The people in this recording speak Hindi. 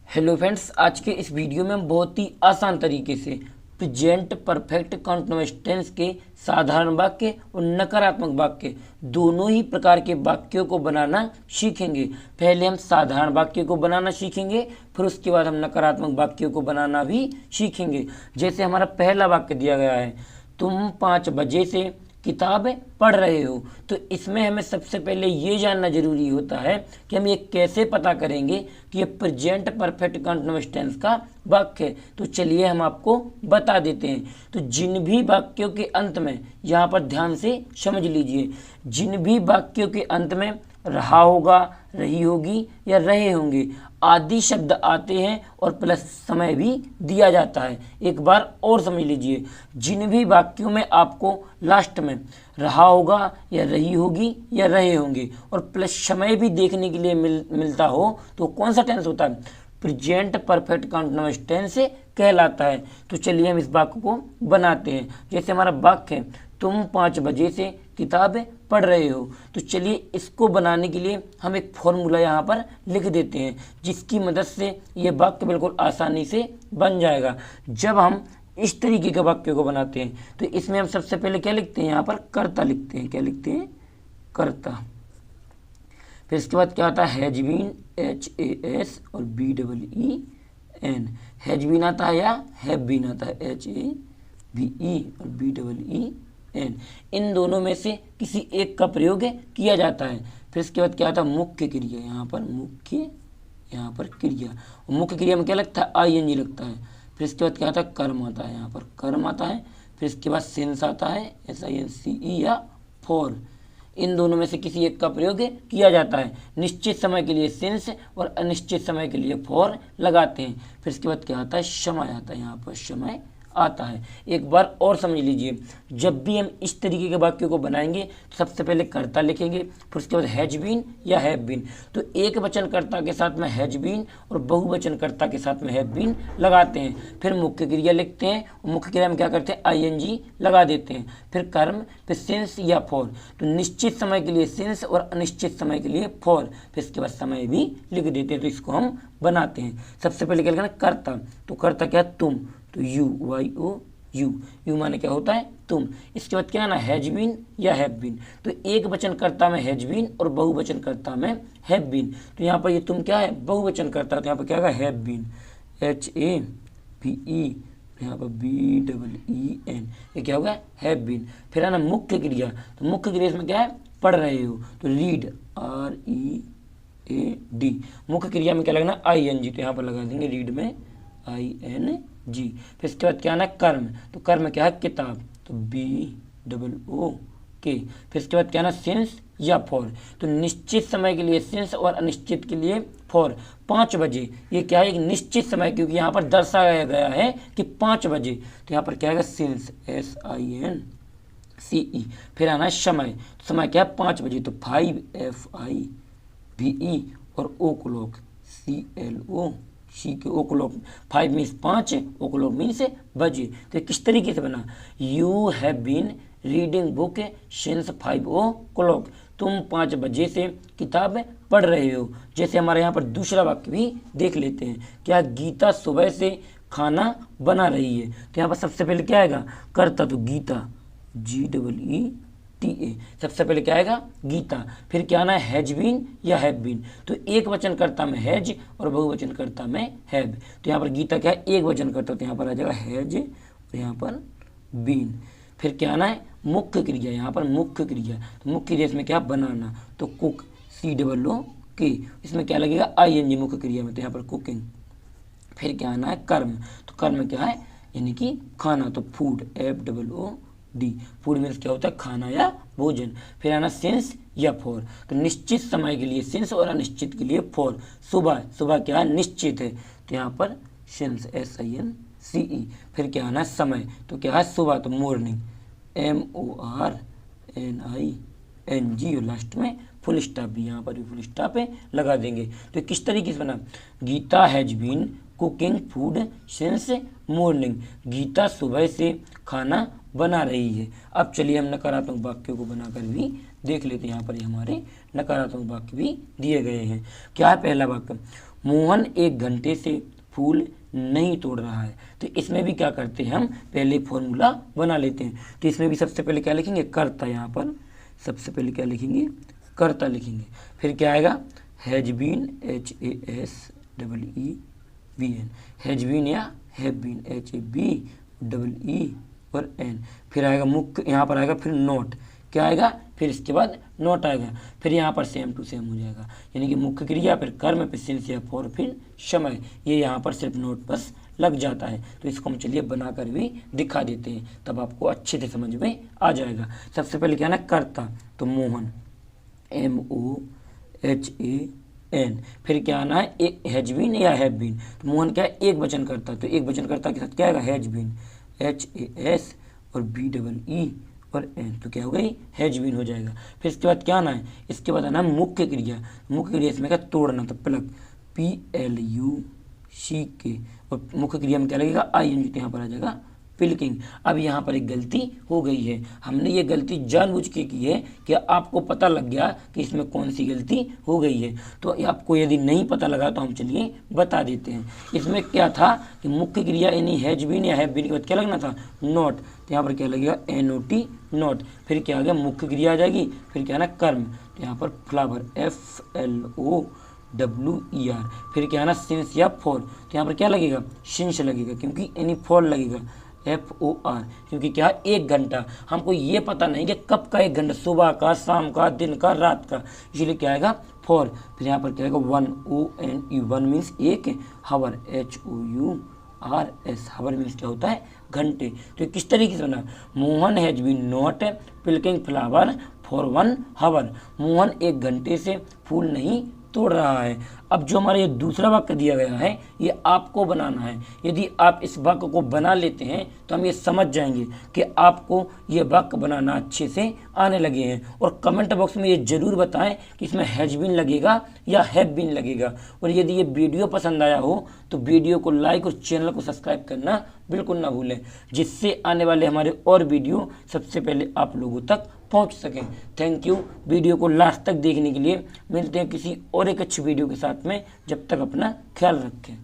हेलो फ्रेंड्स, आज के इस वीडियो में हम बहुत ही आसान तरीके से प्रेजेंट परफेक्ट कंटीन्यूअस टेंस के साधारण वाक्य और नकारात्मक वाक्य दोनों ही प्रकार के वाक्यों को बनाना सीखेंगे। पहले हम साधारण वाक्य को बनाना सीखेंगे, फिर उसके बाद हम नकारात्मक वाक्यों को बनाना भी सीखेंगे। जैसे हमारा पहला वाक्य दिया गया है, तुम 5 बजे से किताब पढ़ रहे हो। तो इसमें हमें सबसे पहले ये जानना जरूरी होता है कि हम ये कैसे पता करेंगे कि ये प्रेजेंट परफेक्ट कंटीन्यूअस टेंस का वाक्य है। तो चलिए हम आपको बता देते हैं। तो जिन भी वाक्यों के अंत में, यहाँ पर ध्यान से समझ लीजिए, जिन भी वाक्यों के अंत में रहा होगा, रही होगी या रहे होंगे आदि शब्द आते हैं और प्लस समय भी दिया जाता है। एक बार और समझ लीजिए, जिन भी वाक्यों में आपको लास्ट में रहा होगा या रही होगी या रहे होंगे और प्लस समय भी देखने के लिए मिलता हो तो कौन सा टेंस होता है? प्रेजेंट परफेक्ट कंटीन्यूअस टेंस कहलाता है। तो चलिए हम इस वाक्य को बनाते हैं। जैसे हमारा वाक्य है, तुम 5 बजे से किताब पढ़ रहे हो। तो चलिए इसको बनाने के लिए हम एक फॉर्मूला यहाँ पर लिख देते हैं, जिसकी मदद से ये वाक्य बिल्कुल आसानी से बन जाएगा। जब हम इस तरीके के वाक्य को बनाते हैं तो इसमें हम सबसे पहले क्या लिखते हैं? यहाँ पर कर्ता लिखते हैं। क्या लिखते हैं? कर्ता। फिर इसके बाद क्या आता है? हैज बीन, HAS और BEEN। हैज बीन आता है या हैव बीन आता है? HAVE और BEEN। इन दोनों में से किसी एक का प्रयोग किया जाता है। फिर इसके बाद क्या आता है? मुख्य क्रिया। यहाँ पर मुख्य, यहाँ पर क्रिया। मुख्य क्रिया में क्या लगता है? ING लगता है। फिर इसके बाद क्या आता है? कर्म आता है। यहाँ पर कर्म आता है। फिर इसके बाद सेंस आता है, SINCE या फॉर। इन दोनों में से किसी एक का प्रयोग किया जाता है। निश्चित समय के लिए सिंस और अनिश्चित समय के लिए फॉर लगाते हैं। फिर इसके बाद क्या आता है? समय आता है। यहाँ पर समय आता है। एक बार और समझ लीजिए, जब भी हम इस तरीके के वाक्यों को बनाएंगे तो सबसे पहले कर्ता लिखेंगे, फिर उसके बाद हैज बीन या हैव बीन। तो एक वचन कर्ता के साथ में हैज बीन और बहुवचन कर्ता के साथ में हैव बीन लगाते हैं। फिर मुख्य क्रिया लिखते हैं और मुख्य क्रिया में क्या करते हैं? ING लगा देते हैं। फिर कर्म, फिर सिंस या फॉर। तो निश्चित समय के लिए सिंस और अनिश्चित समय के लिए फॉर। फिर इसके बाद समय भी लिख देते हैं। तो इसको हम बनाते हैं। सबसे पहले क्या लिखना? कर्ता। तो कर्ता क्या? तुम। तो यू माने क्या होता है? तुम। इसके बाद क्या है ना? हैज बीन या हैव बीन। तो एक वचन कर्ता में हैज बीन और बहुवचन कर्ता में हैव बीन। तो यहाँ पर ये तुम क्या है? बहुवचन कर्ता। तो यहाँ पर क्या है? हैव बीन, HAVE, यहाँ पर BEEN। ये क्या होगा? Have been. फिर है ना मुख्य क्रिया। तो मुख्य क्रिया इसमें क्या है? पढ़ रहे हो। तो रीड, READ। मुख्य क्रिया में क्या लगना? ING। तो यहाँ पर लगा देंगे रीड में ING। फिर इसके बाद क्या आना? कर्म। तो कर्म क्या है? किताब। तो BOOK। फिर इसके बाद क्या ना? सिंस या फॉर। तो निश्चित समय के लिए सिंस और अनिश्चित के लिए फॉर। 5 बजे, ये क्या है? एक निश्चित समय, क्योंकि यहाँ पर दर्शाया गया है कि 5 बजे। तो यहाँ पर क्या है? Since, SINCE। फिर आना है समय। समय क्या है? 5 बजे। तो 5 FIVE और ओ क्लॉक, CLOC के o'clock. 5 means 5, o'clock means बजे। तो किस तरीके से बना? You have been reading book since 5 o'clock। तुम 5 बजे से किताब पढ़ रहे हो। जैसे हमारे यहाँ पर दूसरा वाक्य भी देख लेते हैं। क्या? गीता सुबह से खाना बना रही है। तो यहाँ पर सबसे पहले क्या आएगा? कर्ता। तो गीता, GEETA। सबसे पहले क्या आएगा? गीता। फिर क्या आना है? हैज बीन या हैव बीन। तो एक वचन कर्ता में हैज और बहुवचन कर्ता में हैव। तो यहाँ पर गीता क्या है? एक वचन कर्ता। तो यहाँ पर आ जाएगा हैज और यहाँ पर बीन। फिर क्या आना है? मुख्य क्रिया। यहाँ पर मुख्य क्रिया। तो मुख्य क्रिया इसमें क्या? बनाना। तो कुक, COOK। इसमें क्या लगेगा? ING मुख्य क्रिया में। तो यहाँ पर कुकिंग। फिर क्या आना है? कर्म। तो कर्म क्या है? यानी कि खाना। तो फूड, FOOD। फूड मीन्स क्या होता है? खाना या भोजन। फिर आना सिंस या फॉर। तो निश्चित समय के लिए सिंस और अनिश्चित के लिए फॉर। सुबह, सुबह क्या है? निश्चित है। तो यहाँ पर सिंस, SINCE। फिर क्या आना है? समय। तो क्या है? सुबह। तो मॉर्निंग, MORNING। और लास्ट में फुल स्टॉप भी, यहाँ पर भी फुल स्टॉप लगा देंगे। तो किस तरीके से बना? Geeta has been cooking food since morning. Geeta सुबह से खाना बना रही है। अब चलिए हम नकारात्मक वाक्यों को बनाकर भी देख लेते हैं। यहाँ पर हमारे नकारात्मक वाक्य भी दिए गए हैं। क्या है पहला वाक्य? मोहन 1 घंटे से फूल नहीं तोड़ रहा है। तो इसमें भी क्या करते हैं, हम पहले फॉर्मूला बना लेते हैं। तो इसमें भी सबसे पहले क्या लिखेंगे, कर्ता। यहाँ पर सबसे पहले क्या लिखेंगे, कर्ता लिखेंगे। फिर क्या आएगा, has been, HASEEBN, has been या हैव बीन, HABEE और एन। फिर आएगा मुख्य, यहाँ पर आएगा फिर नोट, क्या आएगा, फिर इसके बाद नोट आएगा। फिर यहाँ पर सेम टू सेम हो जाएगा, यानी कि मुख्य क्रिया, फिर कर्म, फिर सिंस या फॉर, फिर समय। ये यहाँ पर सिर्फ नोट बस लग जाता है। तो इसको हम चलिए बनाकर भी दिखा देते हैं, तब आपको अच्छे से समझ में आ जाएगा। सबसे पहले क्या है ना, कर्ता, तो मोहन MOHAN। फिर क्या आना है, एक हैज बीन या हैव बीन। तो मोहन क्या है, एक वचन करता, तो एक वचन करता के साथ क्या आएगा, हैज बीन, HAS और BEE और एन। तो क्या हो गई, हैज बीन हो जाएगा। फिर इसके बाद क्या आना है, इसके बाद आना मुख्य क्रिया। मुख्य क्रिया इसमें क्या, तोड़ना, तो प्लग, PLUCK। और मुख्य क्रिया में क्या लगेगा, ING, तो यहाँ पर आ जाएगा पिलकिंग। अब यहाँ पर एक गलती हो गई है, हमने ये गलती जानबूझ के की है कि आपको पता लग गया कि इसमें कौन सी गलती हो गई है। तो आपको यदि नहीं पता लगा तो हम चलिए बता देते हैं। इसमें क्या था कि मुख्य क्रिया यानी हैज बीन या हैव बीन के बाद क्या लगना था, नॉट। तो यहाँ पर क्या लगेगा, NOT, नॉट। फिर क्या आ गया, मुख्य क्रिया आ जाएगी। फिर क्या ना, कर्म, तो यहाँ पर फ्लावर, FLOWER। फिर क्या है ना, सिंस या फॉर, तो यहाँ पर क्या लगेगा, सिंस लगेगा, क्योंकि यानी फॉर लगेगा, FOR, क्योंकि क्या, 1 घंटा। हमको ये पता नहीं कि कब का 1 घंटा, सुबह का, शाम का, दिन का, रात का, इसलिए क्या आएगा, फॉर। फिर यहाँ पर क्या आएगा, 1 ONE, 1 means 1, hour, HOURS, hour means क्या होता है, घंटे। तो किस तरीके से बना, Mohan has been not plucking flower for 1 hour. Mohan 1 घंटे से फूल नहीं तोड़ रहा है। अब जो हमारा ये दूसरा वाक्य दिया गया है, ये आपको बनाना है। यदि आप इस वाक्य को बना लेते हैं तो हम ये समझ जाएंगे कि आपको ये वाक्य बनाना अच्छे से आने लगे हैं। और कमेंट बॉक्स में ये जरूर बताएं कि इसमें हैज बीन लगेगा या हैव बीन लगेगा। और यदि ये वीडियो पसंद आया हो तो वीडियो को लाइक और चैनल को सब्सक्राइब करना बिल्कुल ना भूलें, जिससे आने वाले हमारे और वीडियो सबसे पहले आप लोगों तक पहुंच सकें। थैंक यू वीडियो को लास्ट तक देखने के लिए। मिलते हैं किसी और एक अच्छी वीडियो के साथ में, जब तक अपना ख्याल रखें।